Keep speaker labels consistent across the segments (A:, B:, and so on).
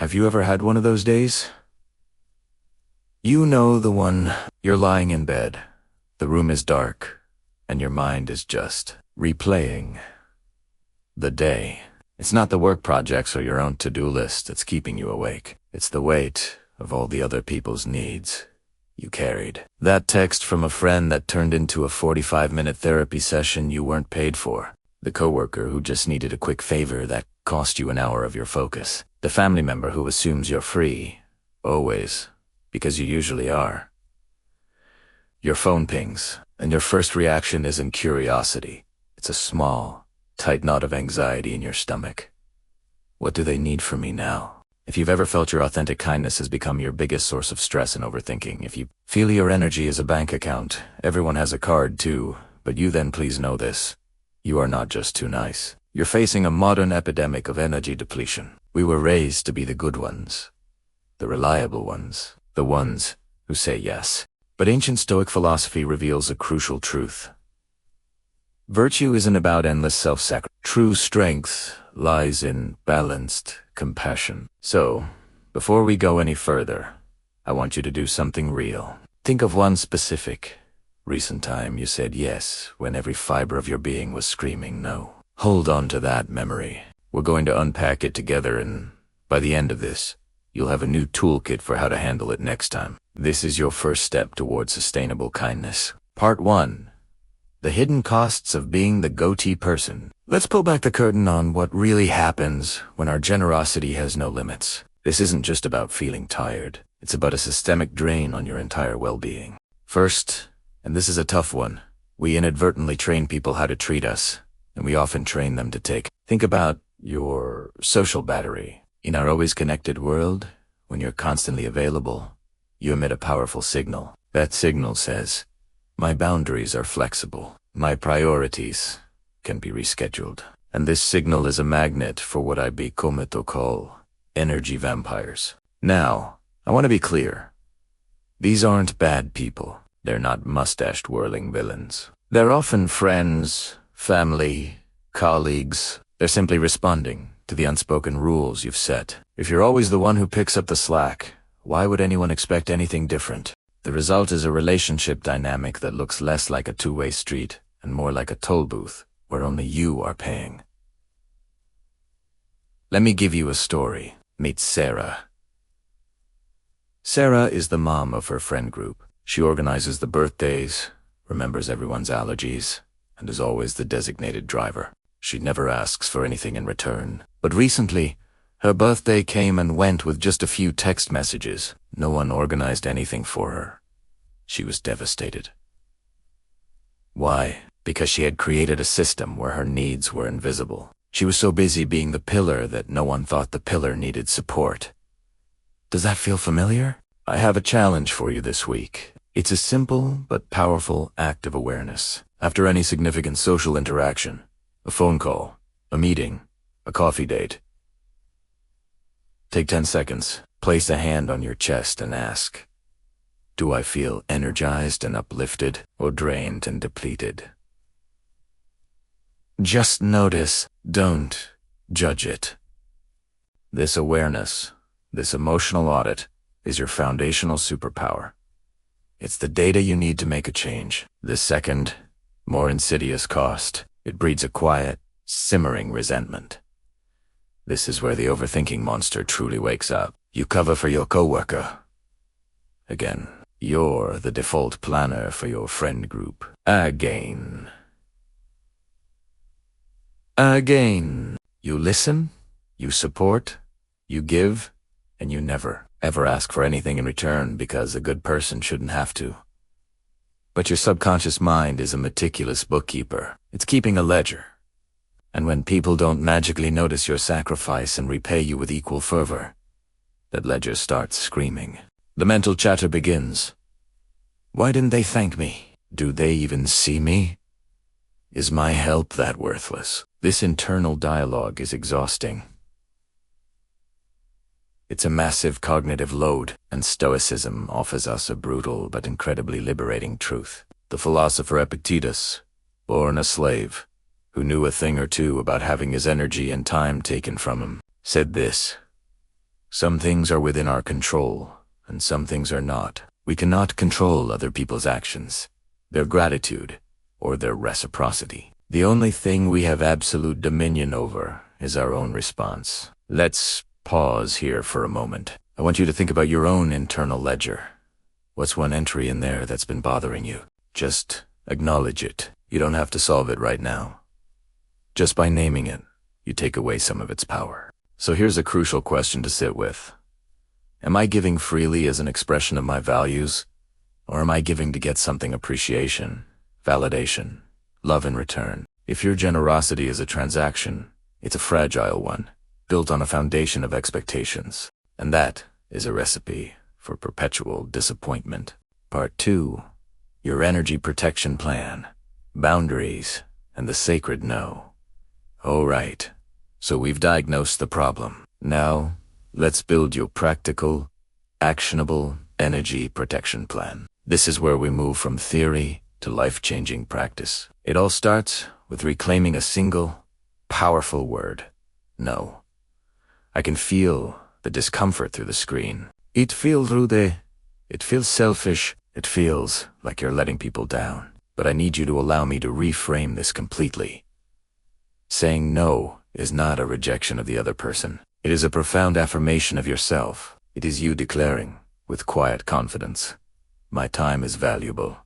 A: Have you ever had one of those days? You know the one. You're lying in bed. The room is dark, and your mind is just replaying the day. It's not the work projects or your own to-do list that's keeping you awake. It's the weight of all the other people's needs you carried. That text from a friend that turned into a 45-minute therapy session you weren't paid for. The coworker who just needed a quick favor that cost you an hour of your focus. The family member who assumes you're free, always, because you usually are. Your phone pings, and your first reaction isn't curiosity. It's a small, tight knot of anxiety in your stomach. What do they need from me now? If you've ever felt your authentic kindness has become your biggest source of stress and overthinking, if you feel your energy is a bank account, everyone has a card too, but you then please know this. You are not just too nice. You're facing a modern epidemic of energy depletion. We were raised to be the good ones, the reliable ones, the ones who say yes. But ancient Stoic philosophy reveals a crucial truth. Virtue isn't about endless self-sacrifice. True strength lies in balanced compassion. So, before we go any further, I want you to do something real. Think of one specific, recent time you said yes when every fiber of your being was screaming no. Hold on to that memory. We're going to unpack it together, and by the end of this, you'll have a new toolkit for how to handle it next time. This is your first step towards sustainable kindness. Part 1. The hidden costs of being the go-to person. Let's pull back the curtain on what really happens when our generosity has no limits. This isn't just about feeling tired. It's about a systemic drain on your entire well-being. First, and this is a tough one, we inadvertently train people how to treat us, and we often train them to take. Think about your social battery. In our always connected world, when you're constantly available, you emit a powerful signal. That signal says, my boundaries are flexible. My priorities can be rescheduled. And this signal is a magnet for what I call energy vampires. Now, I want to be clear. These aren't bad people. They're not mustache-twirling villains. They're often friends, family, colleagues. They're simply responding to the unspoken rules you've set. If you're always the one who picks up the slack, why would anyone expect anything different? The result is a relationship dynamic that looks less like a two-way street and more like a toll booth where only you are paying. Let me give you a story. Meet Sarah. Sarah is the mom of her friend group. She organizes the birthdays, remembers everyone's allergies, and is always the designated driver. She never asks for anything in return. But recently, her birthday came and went with just a few text messages. No one organized anything for her. She was devastated. Why? Because she had created a system where her needs were invisible. She was so busy being the pillar that no one thought the pillar needed support. Does that feel familiar? I have a challenge for you this week. It's a simple but powerful act of awareness. After any significant social interaction, a phone call, a meeting, a coffee date, take 10 seconds, place a hand on your chest and ask, do I feel energized and uplifted or drained and depleted? Just notice, don't judge it. This awareness, this emotional audit, is your foundational superpower. It's the data you need to make a change. The second, more insidious cost, it breeds a quiet, simmering resentment. This is where the overthinking monster truly wakes up. You cover for your coworker. Again, you're the default planner for your friend group. Again. You listen, you support, you give, and you never, ever ask for anything in return because a good person shouldn't have to. But your subconscious mind is a meticulous bookkeeper. It's keeping a ledger. And when people don't magically notice your sacrifice and repay you with equal fervor, that ledger starts screaming. The mental chatter begins. Why didn't they thank me? Do they even see me? Is my help that worthless? This internal dialogue is exhausting. It's a massive cognitive load, and Stoicism offers us a brutal but incredibly liberating truth. The philosopher Epictetus, born a slave, who knew a thing or two about having his energy and time taken from him, said this: Some things are within our control, and some things are not. We cannot control other people's actions, their gratitude, or their reciprocity. The only thing we have absolute dominion over is our own response. Let's pause here for a moment. I want you to think about your own internal ledger. What's one entry in there that's been bothering you? Just acknowledge it. You don't have to solve it right now. Just by naming it, you take away some of its power. So here's a crucial question to sit with. Am I giving freely as an expression of my values, or am I giving to get something appreciation, validation, love in return? If your generosity is a transaction, it's a fragile one, built on a foundation of expectations. And that is a recipe for perpetual disappointment. Part 2. Your energy protection plan, boundaries, and the sacred no. All right, so we've diagnosed the problem. Now, let's build your practical, actionable energy protection plan. This is where we move from theory to life-changing practice. It all starts with reclaiming a single, powerful word: no. I can feel the discomfort through the screen. It feels rude. It feels selfish. It feels like you're letting people down. But I need you to allow me to reframe this completely. Saying no is not a rejection of the other person. It is a profound affirmation of yourself. It is you declaring, with quiet confidence, my time is valuable.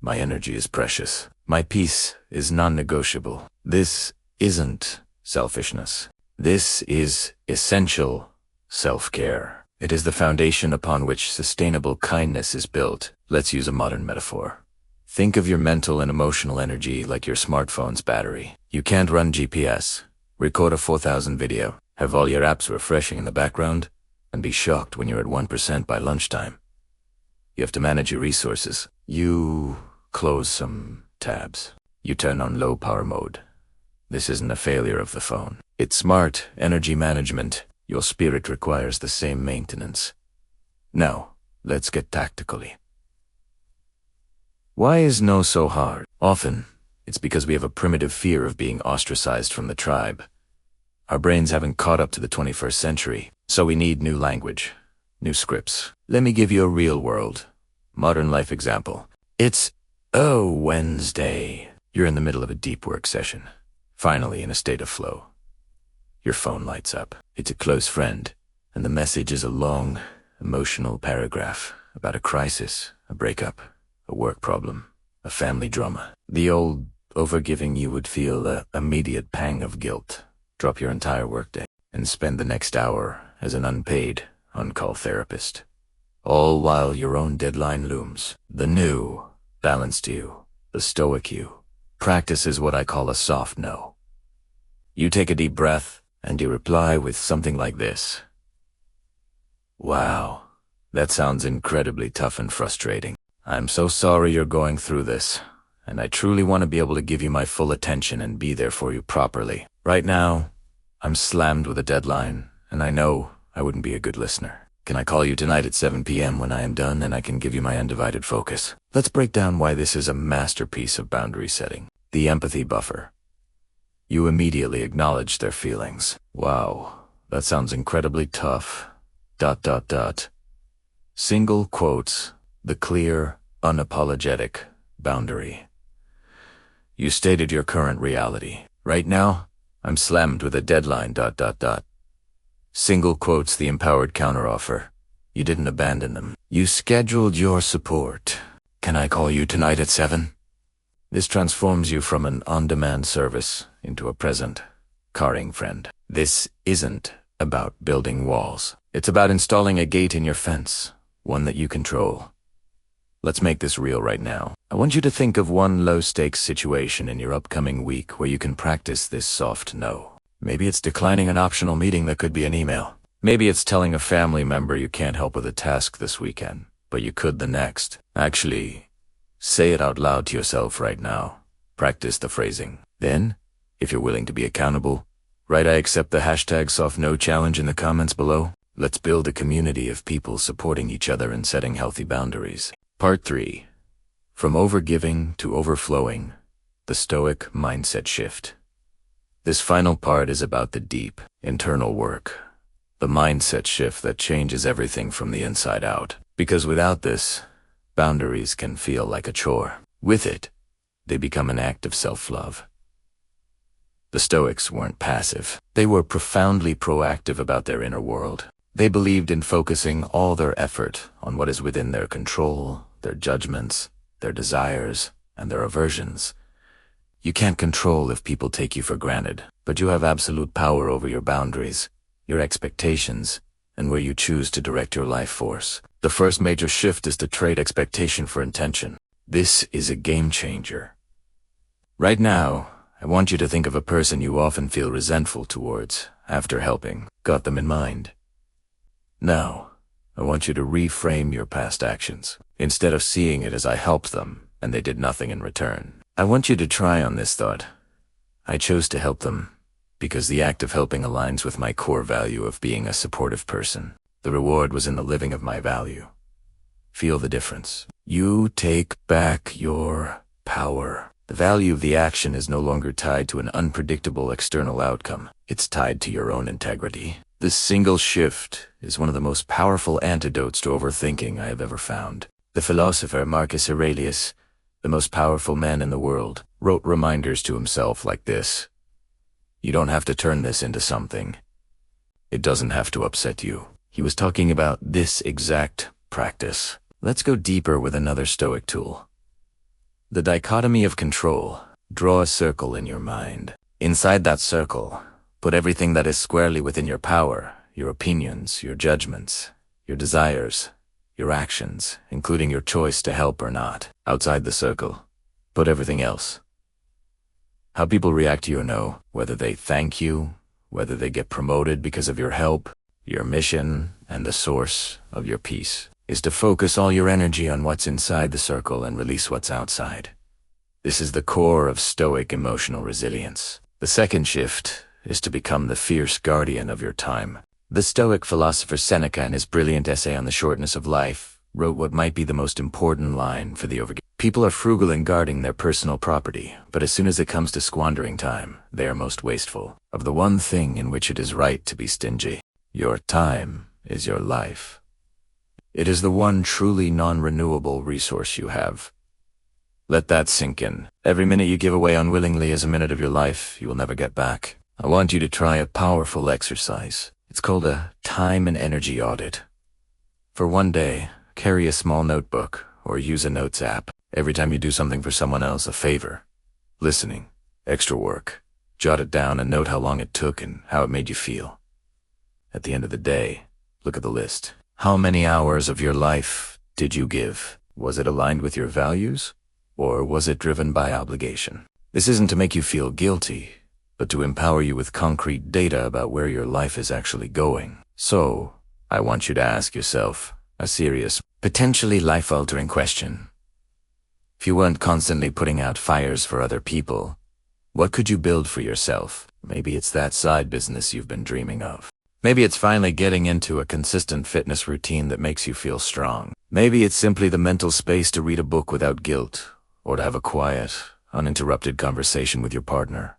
A: My energy is precious. My peace is non-negotiable. This isn't selfishness. This is essential self-care. It is the foundation upon which sustainable kindness is built. Let's use a modern metaphor. Think of your mental and emotional energy like your smartphone's battery. You can't run GPS, record a 4,000 video, have all your apps refreshing in the background, and be shocked when you're at 1% by lunchtime. You have to manage your resources. You close some tabs. You turn on low power mode. This isn't a failure of the phone. It's smart energy management. Your spirit requires the same maintenance. Now, let's get tactically. Why is no so hard? Often, it's because we have a primitive fear of being ostracized from the tribe. Our brains haven't caught up to the 21st century, so we need new language, new scripts. Let me give you a real-world, modern life example. It's, oh, Wednesday. You're in the middle of a deep work session, finally in a state of flow. Your phone lights up. It's a close friend, and the message is a long, emotional paragraph about a crisis, a breakup, a work problem, a family drama. The old overgiving you would feel an immediate pang of guilt, drop your entire workday, and spend the next hour as an unpaid, on-call therapist. All while your own deadline looms. The new, balanced you, the stoic you, practices what I call a soft no. You take a deep breath, and you reply with something like this. Wow, that sounds incredibly tough and frustrating. I'm so sorry you're going through this, and I truly want to be able to give you my full attention and be there for you properly. Right now, I'm slammed with a deadline, and I know I wouldn't be a good listener. Can I call you tonight at 7 p.m. when I am done and I can give you my undivided focus? Let's break down why this is a masterpiece of boundary setting. The empathy buffer. You immediately acknowledge their feelings. Wow, that sounds incredibly tough. ... Single quotes, the clear, unapologetic boundary. You stated your current reality. Right now, I'm slammed with a deadline ... Single quotes, the empowered counteroffer. You didn't abandon them. You scheduled your support. Can I call you tonight at 7? This transforms you from an on-demand service into a present, caring friend. This isn't about building walls. It's about installing a gate in your fence, one that you control. Let's make this real right now. I want you to think of one low-stakes situation in your upcoming week where you can practice this soft no. Maybe it's declining an optional meeting that could be an email. Maybe it's telling a family member you can't help with a task this weekend, but you could the next. Actually, say it out loud to yourself right now. Practice the phrasing. Then, if you're willing to be accountable, write "I accept the hashtag soft no challenge" in the comments below. Let's build a community of people supporting each other and setting healthy boundaries. Part 3. From overgiving to overflowing, the Stoic mindset shift. This final part is about the deep, internal work, The mindset shift that changes everything from the inside out. Because without this, boundaries can feel like a chore. With it, they become an act of self-love. The Stoics weren't passive. They were profoundly proactive about their inner world. They believed in focusing all their effort on what is within their control, their judgments, their desires, and their aversions. You can't control if people take you for granted, but you have absolute power over your boundaries, your expectations, and where you choose to direct your life force. The first major shift is to trade expectation for intention. This is a game changer. Right now, I want you to think of a person you often feel resentful towards after helping. Got them in mind? Now, I want you to reframe your past actions. Instead of seeing it as I helped them and they did nothing in return, I want you to try on this thought. I chose to help them because the act of helping aligns with my core value of being a supportive person. The reward was in the living of my value. Feel the difference. You take back your power. The value of the action is no longer tied to an unpredictable external outcome. It's tied to your own integrity. This single shift is one of the most powerful antidotes to overthinking I have ever found. The philosopher Marcus Aurelius, the most powerful man in the world, wrote reminders to himself like this. You don't have to turn this into something. It doesn't have to upset you. He was talking about this exact practice. Let's go deeper with another Stoic tool. The Dichotomy of Control. Draw a circle in your mind. Inside that circle, put everything that is squarely within your power, your opinions, your judgments, your desires, your actions, including your choice to help or not. Outside the circle, put everything else. How people react to you, whether they thank you, whether they get promoted because of your help, your mission, and the source of your peace, is to focus all your energy on what's inside the circle and release what's outside. This is the core of Stoic emotional resilience. The second shift is to become the fierce guardian of your time. The Stoic philosopher Seneca, in his brilliant essay on the shortness of life, wrote what might be the most important line for the Overgiving. People are frugal in guarding their personal property, but as soon as it comes to squandering time, they are most wasteful. Of the one thing in which it is right to be stingy, your time is your life. It is the one truly non-renewable resource you have. Let that sink in. Every minute you give away unwillingly is a minute of your life you will never get back. I want you to try a powerful exercise. It's called a time and energy audit. For one day, carry a small notebook or use a notes app. Every time you do something for someone else, a favor, listening, extra work, jot it down and note how long it took and how it made you feel. At the end of the day, look at the list. How many hours of your life did you give? Was it aligned with your values, or was it driven by obligation? This isn't to make you feel guilty, but to empower you with concrete data about where your life is actually going. So, I want you to ask yourself a serious, potentially life-altering question. If you weren't constantly putting out fires for other people, what could you build for yourself? Maybe it's that side business you've been dreaming of. Maybe it's finally getting into a consistent fitness routine that makes you feel strong. Maybe it's simply the mental space to read a book without guilt, or to have a quiet, uninterrupted conversation with your partner.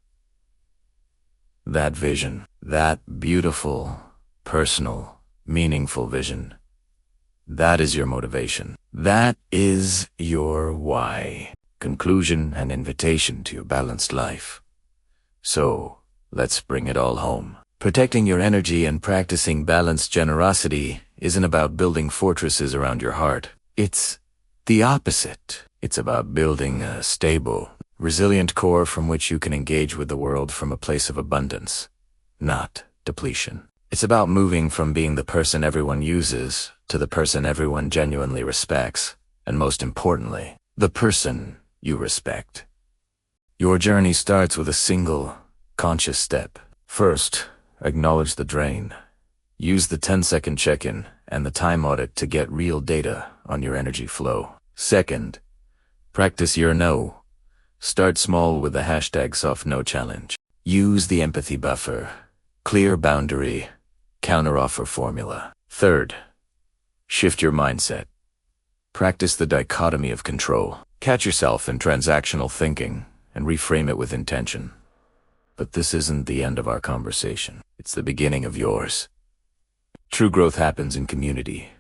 A: That vision, that beautiful, personal, meaningful vision, that is your motivation. That is your why. Conclusion and invitation to your balanced life. So, let's bring it all home. Protecting your energy and practicing balanced generosity isn't about building fortresses around your heart. It's the opposite. It's about building a stable, resilient core from which you can engage with the world from a place of abundance, not depletion. It's about moving from being the person everyone uses to the person everyone genuinely respects, and most importantly, the person you respect. Your journey starts with a single, conscious step. First, acknowledge the drain. Use the 10-second check-in and the time audit to get real data on your energy flow. Second, practice your no. Start small with the #SoftNo challenge. Use the empathy buffer, clear boundary, counteroffer formula. Third, shift your mindset. Practice the dichotomy of control. Catch yourself in transactional thinking and reframe it with intention. But this isn't the end of our conversation. It's the beginning of yours. True growth happens in community,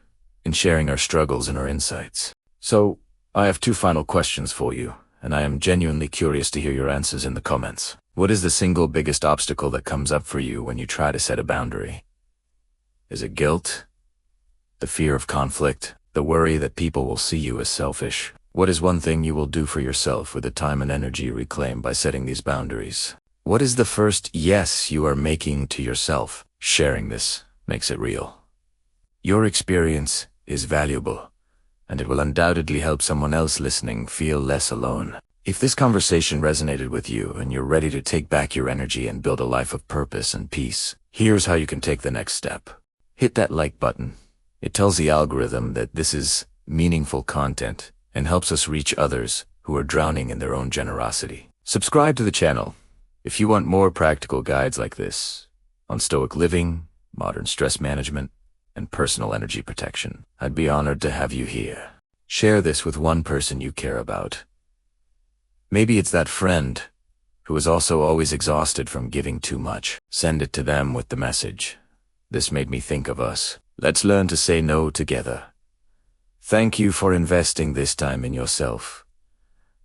A: in sharing our struggles and our insights. So, I have two final questions for you, and I am genuinely curious to hear your answers in the comments. What is the single biggest obstacle that comes up for you when you try to set a boundary? Is it guilt? The fear of conflict? The worry that people will see you as selfish? What is one thing you will do for yourself with the time and energy you reclaim by setting these boundaries? What is the first yes you are making to yourself? Sharing this makes it real. Your experience is valuable, and it will undoubtedly help someone else listening feel less alone. If this conversation resonated with you and you're ready to take back your energy and build a life of purpose and peace, here's how you can take the next step. Hit that like button. It tells the algorithm that this is meaningful content and helps us reach others who are drowning in their own generosity. Subscribe to the channel if you want more practical guides like this on Stoic living, modern stress management, and personal energy protection. I'd be honored to have you here. Share this with one person you care about. Maybe it's that friend who is also always exhausted from giving too much. Send it to them with the message. This made me think of us. Let's learn to say no together. Thank you for investing this time in yourself.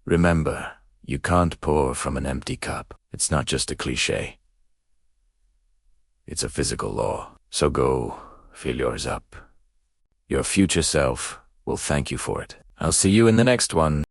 A: Remember, you can't pour from an empty cup. It's not just a cliche. It's a physical law. So go, fill yours up. Your future self will thank you for it. I'll see you in the next one.